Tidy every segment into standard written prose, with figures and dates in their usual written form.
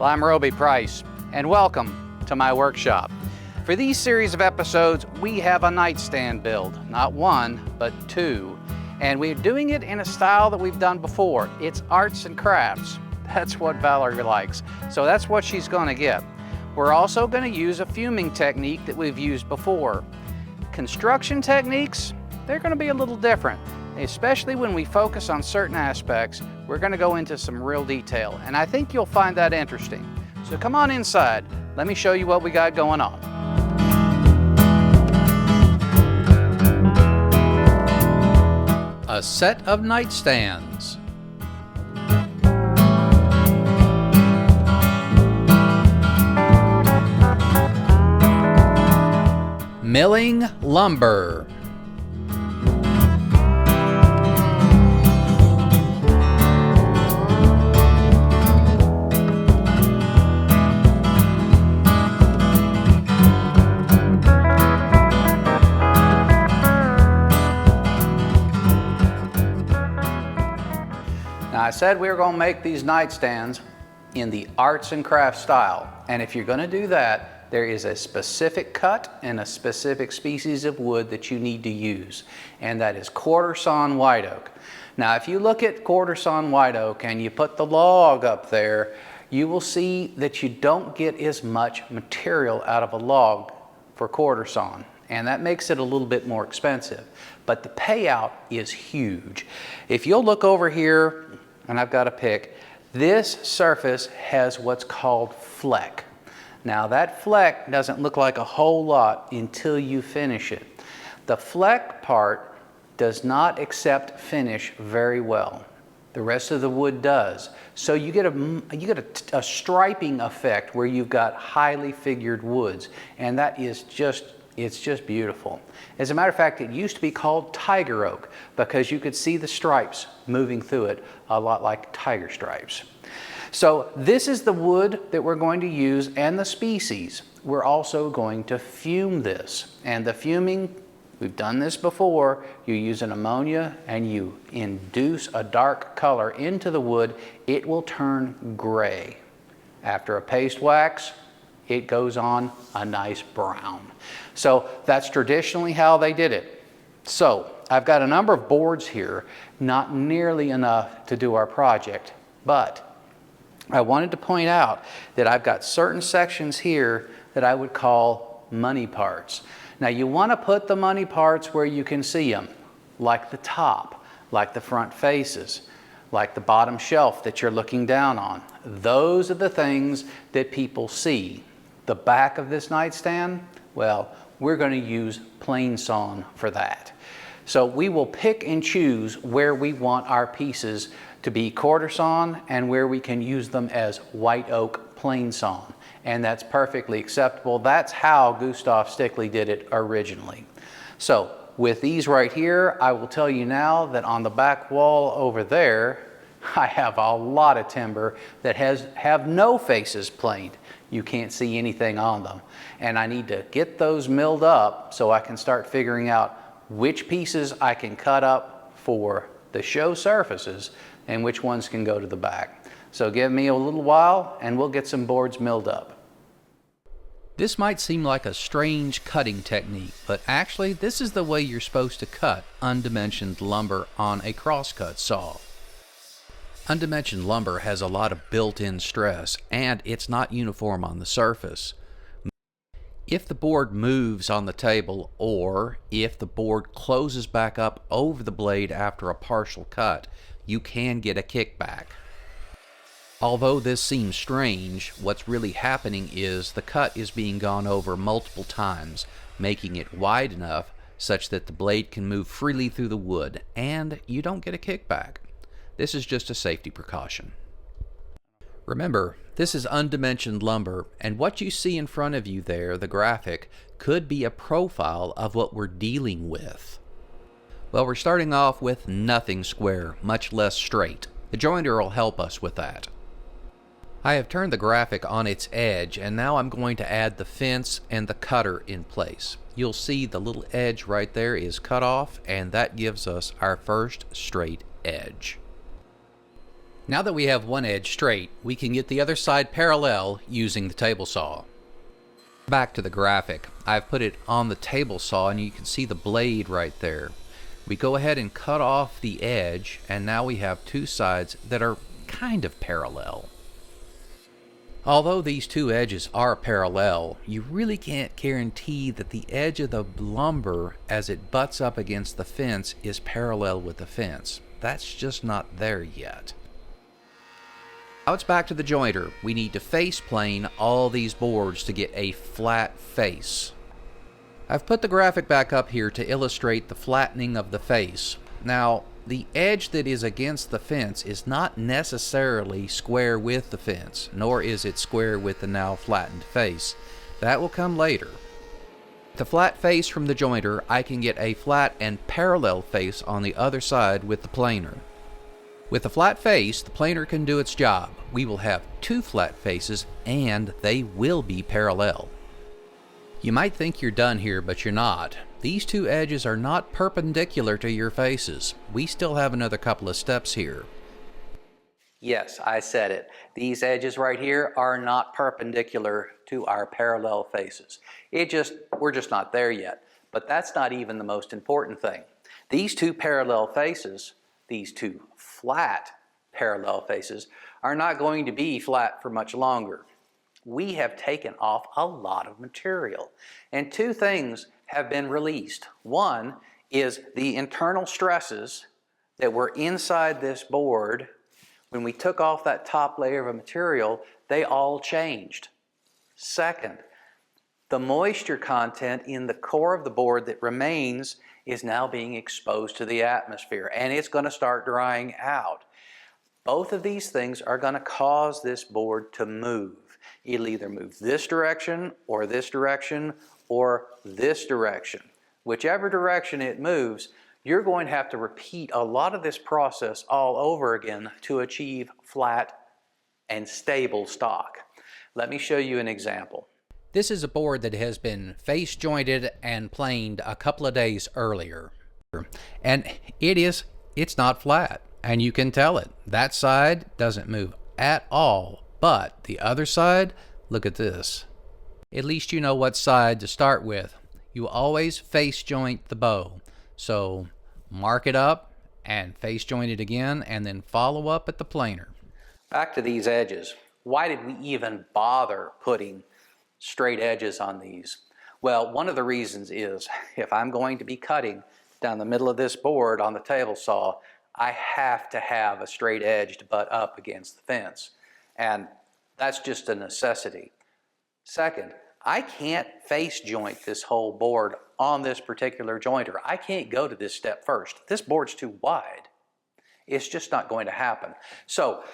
Well, I'm Roby Price, and welcome to my workshop. For these series of episodes, we have a nightstand build. Not one, but two. And we're doing it in a style that we've done before. It's arts and crafts. That's what Valerie likes. So that's what she's going to get. We're also going to use a fuming technique that we've used before. Construction techniques, they're going to be a little different. Especially when we focus on certain aspects, we're going to go into some real detail, and I think you'll find that interesting. So come on inside, let me show you what we got going on. A set of nightstands. Milling lumber. Now, I said we were going to make these nightstands in the arts and crafts style, and if you're going to do that, there is a specific cut and a specific species of wood that you need to use, and that is Quarter Sawn White Oak. Now, if you look at Quarter Sawn White Oak and you put the log up there, you will see that you don't get as much material out of a log for quarter sawn, and that makes it a little bit more expensive, but the payout is huge. If you'll look over here, and I've got a pick, this surface has what's called fleck. Now that fleck doesn't look like a whole lot until you finish it. The fleck part does not accept finish very well. The rest of the wood does. So you get a striping effect where you've got highly figured woods, and that is it's just beautiful. As a matter of fact, it used to be called tiger oak because you could see the stripes moving through it a lot like tiger stripes. So this is the wood that we're going to use and the species. We're also going to fume this. And the fuming, we've done this before. You use an ammonia and you induce a dark color into the wood. It will turn gray. After a paste wax, it goes on a nice brown. So that's traditionally how they did it. So I've got a number of boards here, not nearly enough to do our project, but I wanted to point out that I've got certain sections here that I would call money parts. Now you want to put the money parts where you can see them, like the top, like the front faces, like the bottom shelf that you're looking down on. Those are the things that people see. The back of this nightstand, well, we're going to use plain sawn for that. So we will pick and choose where we want our pieces to be quarter sawn and where we can use them as white oak plain sawn. And that's perfectly acceptable. That's how Gustav Stickley did it originally. So with these right here, I will tell you now that on the back wall over there, I have a lot of timber that have no faces planed. You can't see anything on them. And I need to get those milled up so I can start figuring out which pieces I can cut up for the show surfaces and which ones can go to the back. So give me a little while and we'll get some boards milled up. This might seem like a strange cutting technique, but actually this is the way you're supposed to cut undimensioned lumber on a crosscut saw. Undimensioned lumber has a lot of built-in stress, and it's not uniform on the surface. If the board moves on the table, or if the board closes back up over the blade after a partial cut, you can get a kickback. Although this seems strange, what's really happening is the cut is being gone over multiple times, making it wide enough such that the blade can move freely through the wood, and you don't get a kickback. This is just a safety precaution. Remember, this is undimensioned lumber, and what you see in front of you there, the graphic, could be a profile of what we're dealing with. Well, we're starting off with nothing square, much less straight. The jointer will help us with that. I have turned the graphic on its edge, and now I'm going to add the fence and the cutter in place. You'll see the little edge right there is cut off, and that gives us our first straight edge. Now that we have one edge straight, we can get the other side parallel using the table saw. Back to the graphic. I've put it on the table saw and you can see the blade right there. We go ahead and cut off the edge, and now we have two sides that are kind of parallel. Although these two edges are parallel, you really can't guarantee that the edge of the lumber as it butts up against the fence is parallel with the fence. That's just not there yet. Now it's back to the jointer. We need to face plane all these boards to get a flat face. I've put the graphic back up here to illustrate the flattening of the face. Now, the edge that is against the fence is not necessarily square with the fence, nor is it square with the now flattened face. That will come later. The flat face from the jointer, I can get a flat and parallel face on the other side with the planer. With the flat face, the planer can do its job. We will have two flat faces and they will be parallel. You might think you're done here, but you're not. These two edges are not perpendicular to your faces. We still have another couple of steps here. Yes, I said it. These edges right here are not perpendicular to our parallel faces. We're just not there yet. But that's not even the most important thing. These two parallel faces, these two flat parallel faces, are not going to be flat for much longer. We have taken off a lot of material, and two things have been released. One is the internal stresses that were inside this board. When we took off that top layer of material, they all changed. Second, the moisture content in the core of the board that remains is now being exposed to the atmosphere, and it's going to start drying out. Both of these things are going to cause this board to move. It'll either move this direction or this direction or this direction. Whichever direction it moves, you're going to have to repeat a lot of this process all over again to achieve flat and stable stock. Let me show you an example. This is a board that has been face jointed and planed a couple of days earlier. And it's not flat, and you can tell it. That side doesn't move at all. But the other side, look at this. At least you know what side to start with. You always face joint the bow. So mark it up and face joint it again and then follow up at the planer. Back to these edges. Why did we even bother putting straight edges on these? Well, one of the reasons is if I'm going to be cutting down the middle of this board on the table saw, I have to have a straight edge to butt up against the fence. And that's just a necessity. Second, I can't face joint this whole board on this particular jointer. I can't go to this step first. This board's too wide. It's just not going to happen. So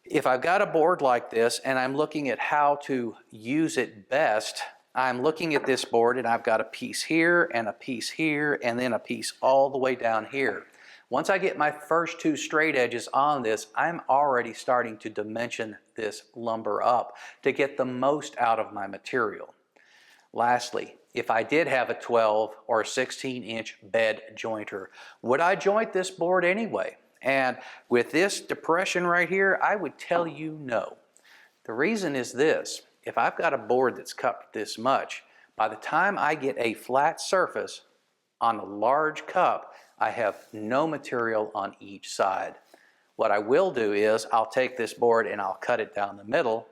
if I've got a board like this and I'm looking at how to use it best, I'm looking at this board and I've got a piece here and a piece here and then a piece all the way down here. Once I get my first two straight edges on this, I'm already starting to dimension this lumber up to get the most out of my material. Lastly, if I did have a 12 or 16-inch bed jointer, would I joint this board anyway? And with this depression right here, I would tell you no. The reason is this: if I've got a board that's cut this much, by the time I get a flat surface on a large cup, I have no material on each side. What I will do is I'll take this board and I'll cut it down the middle.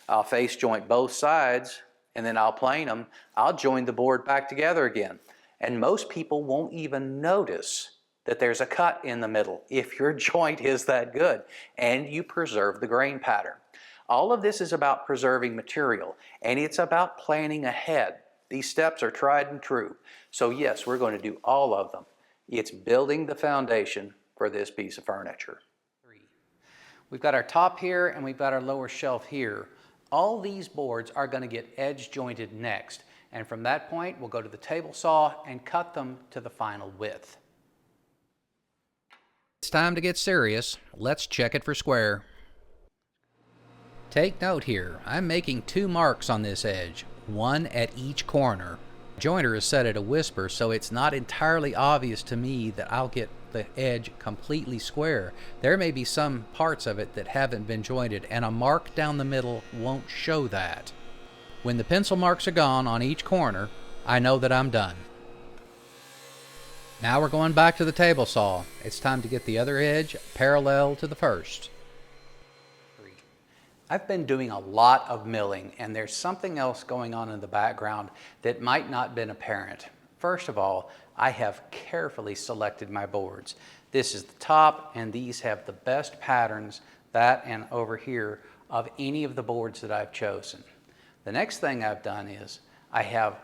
I'll face joint both sides and then I'll plane them. I'll join the board back together again. And most people won't even notice that there's a cut in the middle if your joint is that good and you preserve the grain pattern. All of this is about preserving material, and it's about planning ahead. These steps are tried and true. So yes, we're going to do all of them. It's building the foundation for this piece of furniture. We've got our top here and we've got our lower shelf here. All these boards are going to get edge jointed next, and from that point we'll go to the table saw and cut them to the final width. It's time to get serious. Let's check it for square. Take note here, I'm making 2 marks on this edge, one at each corner. The jointer is set at a whisper, so it's not entirely obvious to me that I'll get the edge completely square. There may be some parts of it that haven't been jointed, and a mark down the middle won't show that. When the pencil marks are gone on each corner, I know that I'm done. Now we're going back to the table saw. It's time to get the other edge parallel to the first. I've been doing a lot of milling, and there's something else going on in the background that might not have been apparent. First of all, I have carefully selected my boards. This is the top, and these have the best patterns, that and over here, of any of the boards that I've chosen. The next thing I've done is I have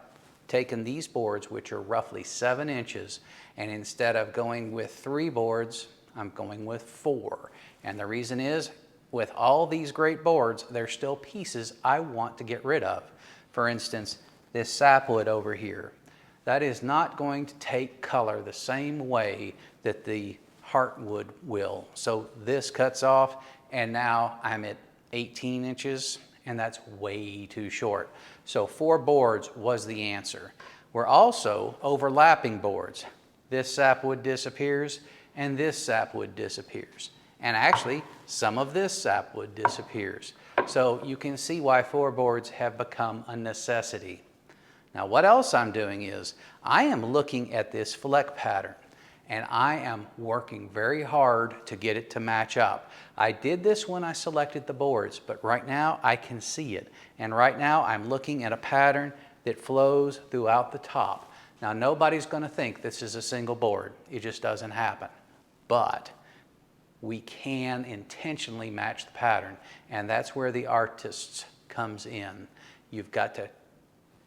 taken these boards, which are roughly 7 inches, and instead of going with 3 boards, I'm going with 4. And the reason is, with all these great boards, there's still pieces I want to get rid of. For instance, this sapwood over here. That is not going to take color the same way that the heartwood will. So this cuts off, and now I'm at 18 inches, and that's way too short. So 4 boards was the answer. We're also overlapping boards. This sapwood disappears, and this sapwood disappears. And actually, some of this sapwood disappears. So you can see why 4 boards have become a necessity. Now what else I'm doing is, I am looking at this fleck pattern, and I am working very hard to get it to match up. I did this when I selected the boards, but right now I can see it. And right now I'm looking at a pattern that flows throughout the top. Now nobody's going to think this is a single board. It just doesn't happen. But we can intentionally match the pattern, and that's where the artist comes in. You've got to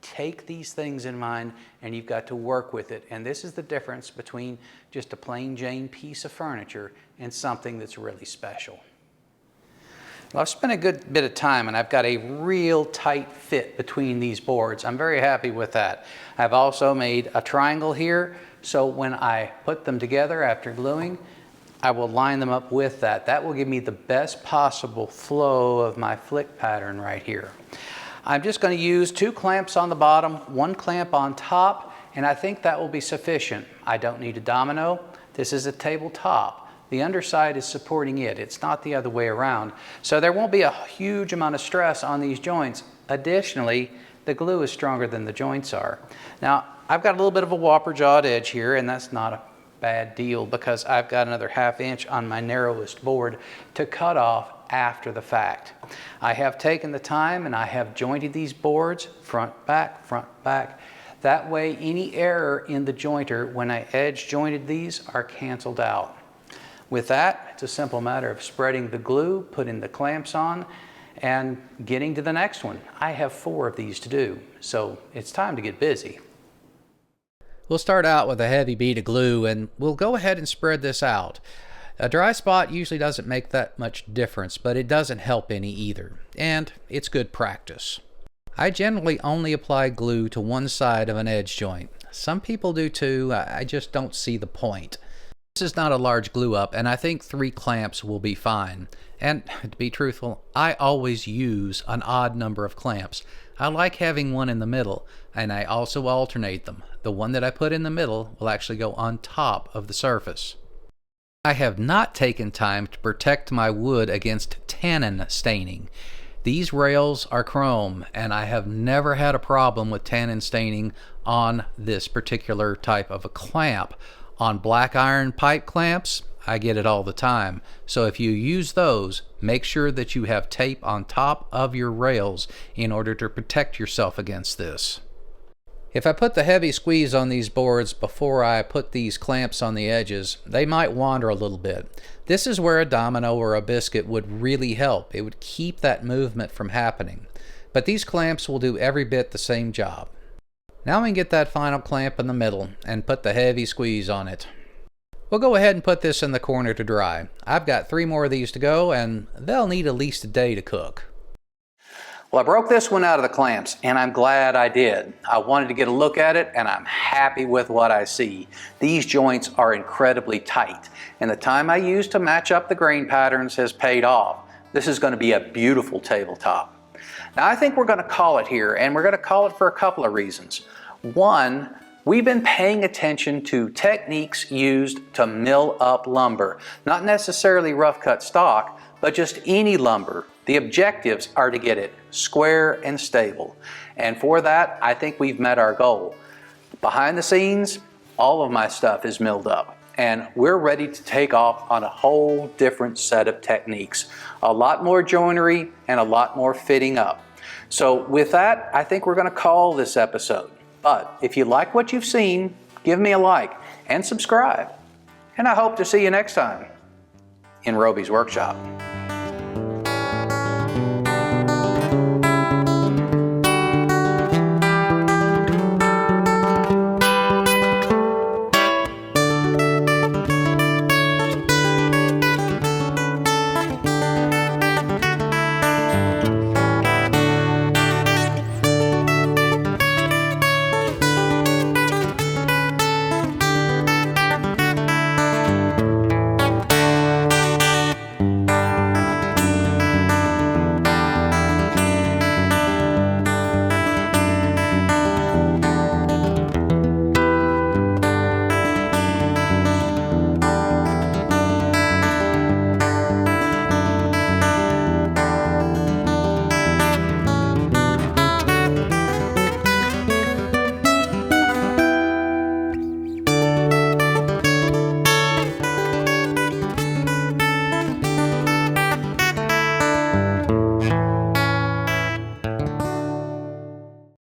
take these things in mind, and you've got to work with it. And this is the difference between just a plain Jane piece of furniture and something that's really special. Well, I've spent a good bit of time, and I've got a real tight fit between these boards. I'm very happy with that. I've also made a triangle here, so when I put them together after gluing, I will line them up with that. That will give me the best possible flow of my flick pattern right here. I'm just going to use 2 clamps on the bottom, 1 clamp on top, and I think that will be sufficient. I don't need a domino. This is a tabletop. The underside is supporting it. It's not the other way around. So there won't be a huge amount of stress on these joints. Additionally, the glue is stronger than the joints are. Now, I've got a little bit of a whopper jawed edge here, and that's not a bad deal because I've got another 1/2 inch on my narrowest board to cut off after the fact. I have taken the time and I have jointed these boards front, back, front, back. That way any error in the jointer when I edge jointed these are canceled out. With that, it's a simple matter of spreading the glue, putting the clamps on, and getting to the next one. I have 4 of these to do, so it's time to get busy. We'll start out with a heavy bead of glue, and we'll go ahead and spread this out. A dry spot usually doesn't make that much difference, but it doesn't help any either, and it's good practice. I generally only apply glue to one side of an edge joint. Some people do too. I just don't see the point. This is not a large glue up, and I think 3 clamps will be fine. And to be truthful, I always use an odd number of clamps. I like having one in the middle, and I also alternate them. The one that I put in the middle will actually go on top of the surface. I have not taken time to protect my wood against tannin staining. These rails are chrome, and I have never had a problem with tannin staining on this particular type of a clamp. On black iron pipe clamps, I get it all the time. So if you use those, make sure that you have tape on top of your rails in order to protect yourself against this. If I put the heavy squeeze on these boards before I put these clamps on the edges, they might wander a little bit. This is where a domino or a biscuit would really help. It would keep that movement from happening. But these clamps will do every bit the same job. Now we can get that final clamp in the middle and put the heavy squeeze on it. We'll go ahead and put this in the corner to dry. I've got 3 more of these to go, and they'll need at least a day to cook. Well, I broke this one out of the clamps, and I'm glad I did. I wanted to get a look at it, and I'm happy with what I see. These joints are incredibly tight, and the time I used to match up the grain patterns has paid off. This is going to be a beautiful tabletop. Now, I think we're going to call it here, and we're going to call it for a couple of reasons. One, We've been paying attention to techniques used to mill up lumber, not necessarily rough cut stock, but just any lumber. The objectives are to get it square and stable. And for that, I think we've met our goal. Behind the scenes, all of my stuff is milled up, and we're ready to take off on a whole different set of techniques. A lot more joinery and a lot more fitting up. So with that, I think we're going to call this episode. But if you like what you've seen, give me a like and subscribe. And I hope to see you next time in Roby's workshop.